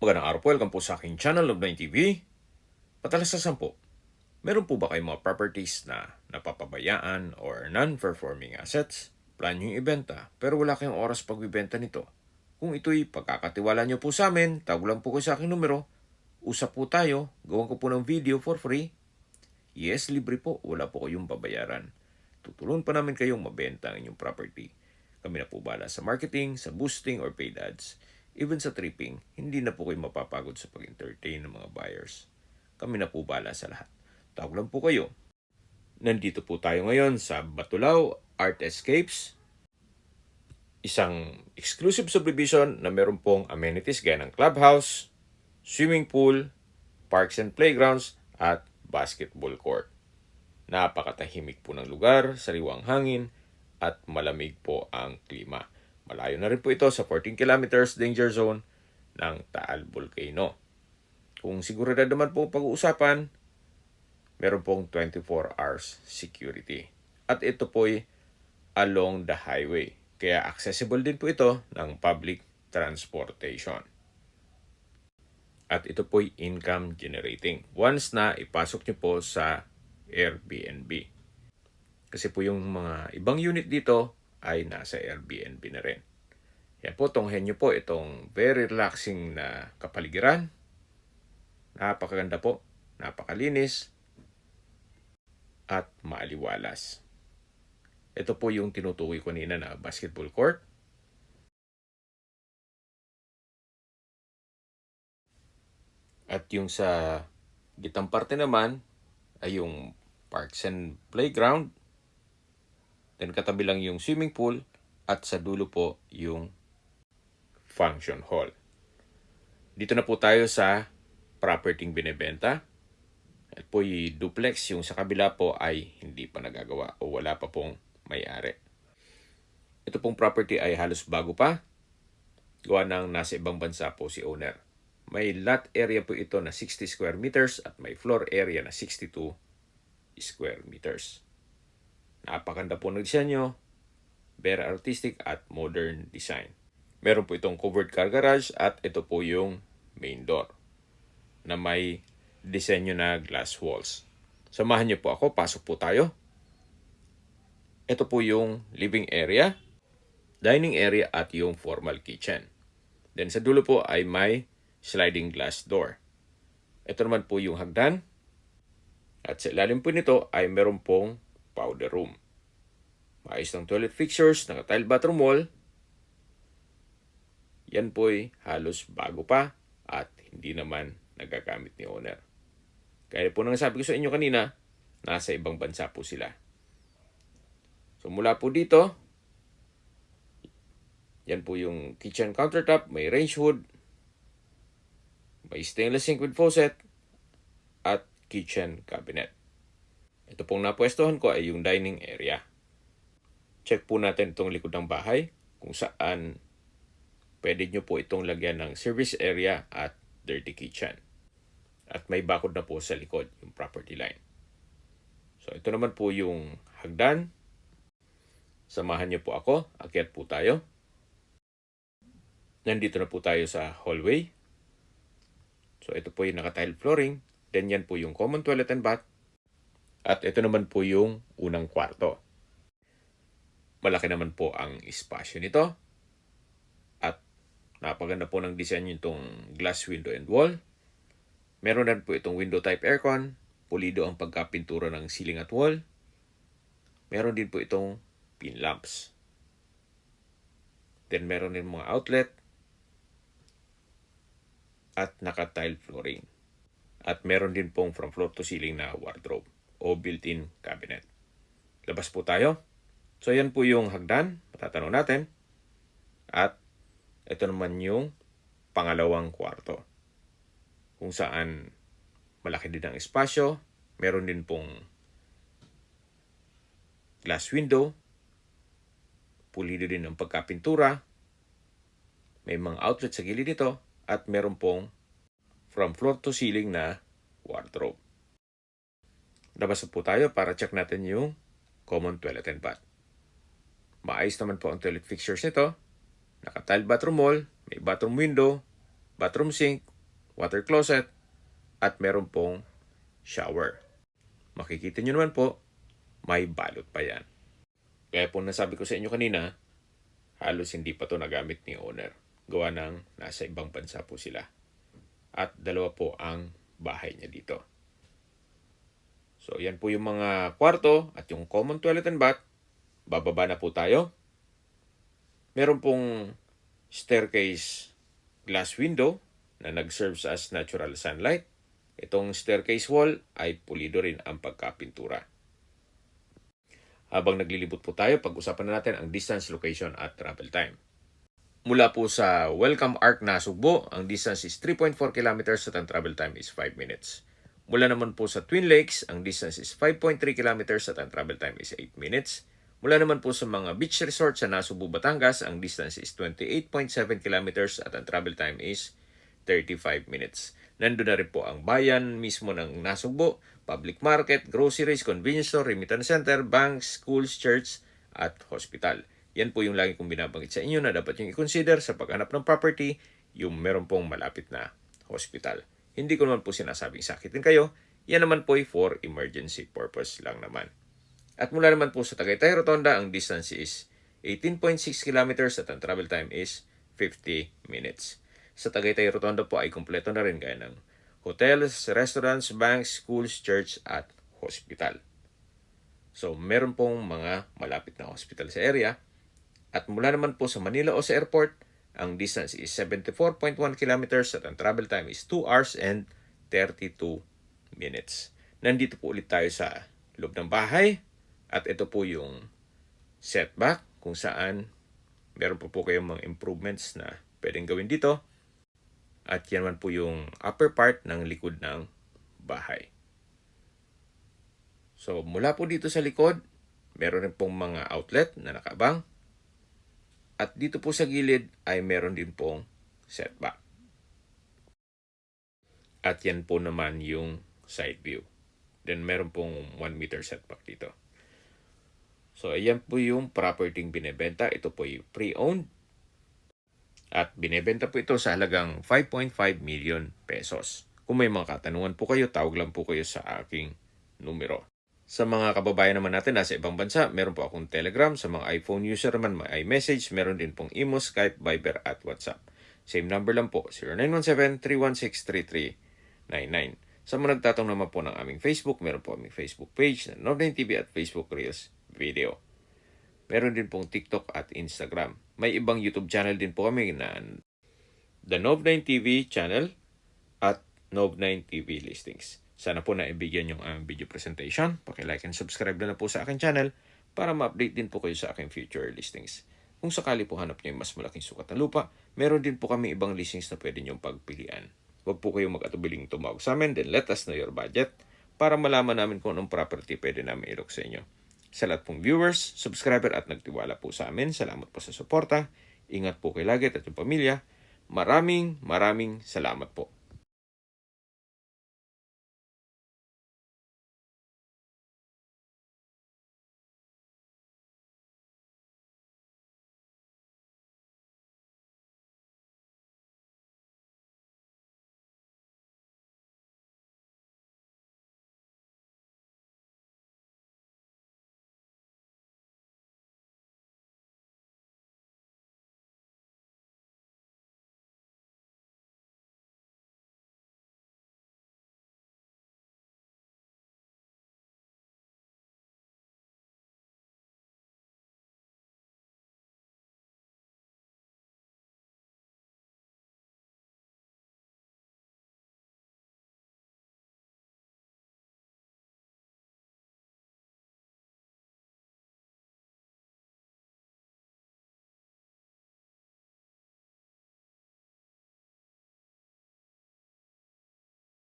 Magandang araw po, welcome po sa aking channel, Love9 TV. Patalasasan po, meron po ba kayong mga properties na napapabayaan or non-performing assets? Plan nyo yung ibenta, pero wala kayong oras pagbibenta nito. Kung ito'y pagkakatiwala nyo po sa amin, tawag lang po kayo sa aking numero. Usap po tayo, gawan ko po ng video for free. Yes, libre po, wala po kayong babayaran. Tutulungan pa namin kayong mabenta ang inyong property. Kami na po bala sa marketing, sa boosting or paid ads. Even sa tripping, hindi na po kayo mapapagod sa pag-entertain ng mga buyers. Kami na po bala sa lahat. Tawag lang po kayo. Nandito po tayo ngayon sa Batulao Art Escapes. Isang exclusive subdivision na meron pong amenities gaya ng clubhouse, swimming pool, parks and playgrounds, at basketball court. Napakatahimik po ng lugar, sariwang hangin, at malamig po ang klima. Malayo na rin po ito sa 14 kilometers danger zone ng Taal Volcano. Kung seguridad naman po pag-uusapan, meron pong 24 hours security. At ito po'y along the highway. Kaya accessible din po ito ng public transportation. At ito po'y income generating. Once na ipasok nyo po sa Airbnb. Kasi po yung mga ibang unit dito ay nasa Airbnb na rin. Yan po, tunghen nyo po itong very relaxing na kapaligiran. Napakaganda po, napakalinis, at maaliwalas. Ito po yung tinutukoy ko kanina na basketball court. At yung sa gitang parte naman ay yung parks and playground. Then katabi lang yung swimming pool at sa dulo po yung function hall. Dito na po tayo sa property binebenta. At po yung duplex, yung sa kabila po ay hindi pa nagagawa o wala pa pong may-ari. Ito pong property ay halos bago pa. Gawa ng nasa ibang bansa po si owner. May lot area po ito na 60 square meters at may floor area na 62 square meters. Napakaganda po ng disenyo, very artistic at modern design. Meron po itong covered car garage at ito po yung main door na may disenyo na glass walls. Samahan niyo po ako, pasok po tayo. Ito po yung living area, dining area at yung formal kitchen. Then sa dulo po ay may sliding glass door. Ito naman po yung hagdan. At sa ilalim po nito ay meron pong powder room. Maayos ng toilet fixtures, naka-tile bathroom wall. Yan po'y halos bago pa at hindi naman nagagamit ni owner. Kaya po nang sabi ko sa inyo kanina, nasa ibang bansa po sila. So mula po dito, yan po yung kitchen countertop, may range hood, may stainless sink with faucet, at kitchen cabinet. Ito pong napwestohan ko ay yung dining area. Check po natin itong likod ng bahay kung saan pwede nyo po itong lagyan ng service area at dirty kitchen. At may bakod na po sa likod, yung property line. So ito naman po yung hagdan. Samahan nyo po ako, akyat po tayo. Nandito na po tayo sa hallway. So ito po yung naka-tile flooring. Then yan po yung common toilet and bath. At ito naman po yung unang kwarto. Malaki naman po ang espasyo nito. At napaganda po ng disenyo itong glass window and wall. Meron na po itong window type aircon. Pulido ang pagkapintura ng ceiling at wall. Meron din po itong pin lamps. Then meron din mga outlet. At naka-tile flooring. At meron din pong from floor to ceiling na wardrobe o built-in cabinet. Labas po tayo. So yan po yung hagdan, matatanong natin. At ito naman yung pangalawang kwarto. Kung saan malaki din ang espasyo, meron din pong glass window, pulido din ang pagkapintura, may mga outlet sa gilid nito, at meron pong from floor to ceiling na wardrobe. Labas po tayo para check natin yung common toilet and bath. Maayos naman po ang toilet fixtures nito. Naka-tile bathroom wall, may bathroom window, bathroom sink, water closet, at meron pong shower. Makikita nyo naman po, may balot pa yan. Kaya po nasabi ko sa inyo kanina, halos hindi pa to nagamit ni owner. Gawa ng nasa ibang bansa po sila. At dalawa po ang bahay niya dito. So yan po yung mga kwarto at yung common toilet and bath. Bababa na po tayo. Meron pong staircase glass window na nag-serves as natural sunlight. Itong staircase wall ay pulido rin ang pagkapintura. Habang naglilibot po tayo, pag-usapan na natin ang distance, location at travel time. Mula po sa Welcome Arc Nasugbo, ang distance is 3.4 kilometers at ang travel time is 5 minutes. Mula naman po sa Twin Lakes, ang distance is 5.3 kilometers at ang travel time is 8 minutes. Mula naman po sa mga beach resort sa Nasugbu, Batangas, ang distance is 28.7 kilometers at ang travel time is 35 minutes. Nandun na rin po ang bayan mismo ng Nasugbu, public market, groceries, convenience store, remittance center, banks, schools, church, at hospital. Yan po yung lagi kong binabanggit sa inyo na dapat yung i-consider sa paghanap ng property, yung meron pong malapit na hospital. Hindi ko naman po sinasabing sakitin kayo, yan naman po ay for emergency purpose lang naman. At mula naman po sa Tagaytay Rotonda, ang distance is 18.6 kilometers at ang travel time is 50 minutes. Sa Tagaytay Rotonda po ay kumpleto na rin gaya ng hotels, restaurants, banks, schools, church at hospital. So meron pong mga malapit na hospital sa area. At mula naman po sa Manila o sa airport, ang distance is 74.1 kilometers at ang travel time is 2 hours and 32 minutes. Nandito po ulit tayo sa loob ng bahay at ito po yung setback kung saan meron po kayong mga improvements na pwedeng gawin dito. At yan man po yung upper part ng likod ng bahay. So mula po dito sa likod, meron rin pong mga outlet na nakaabang. At dito po sa gilid ay meron din pong setback. At yan po naman yung side view. Then meron pong 1 meter setback dito. So ayan po yung property binebenta. Ito po yung pre-owned. At binebenta po ito sa halagang 5.5 million pesos. Kung may mga katanungan po kayo, tawag lang po kayo sa aking numero. Sa mga kababayan naman natin nasa ibang bansa, meron po akong Telegram. Sa mga iPhone user naman, may iMessage. Meron din pong Imo, Skype, Viber at WhatsApp. Same number lang po, 0917-316-3399. Sa mga nagtatanong naman po ng aming Facebook, meron po aming Facebook page na Nov9 TV at Facebook Reels Video. Meron din pong TikTok at Instagram. May ibang YouTube channel din po kami na The Nov9 TV channel at Nov9 TV Listings. Sana po naibigyan yung aming video presentation. Paki-like and subscribe na po sa aking channel para ma-update din po kayo sa aking future listings. Kung sakali po hanap nyo yung mas malaking sukat na lupa, meron din po kami ibang listings na pwede nyong pagpilian. Huwag po kayong mag-atubiling tumawag sa amin, then let us know your budget para malaman namin kung anong property pwede namin ilok sa inyo. Sa lahat pong viewers, subscriber at nagtiwala po sa amin, salamat po sa suporta. Ingat po kayo lagi at yung pamilya. Maraming salamat po.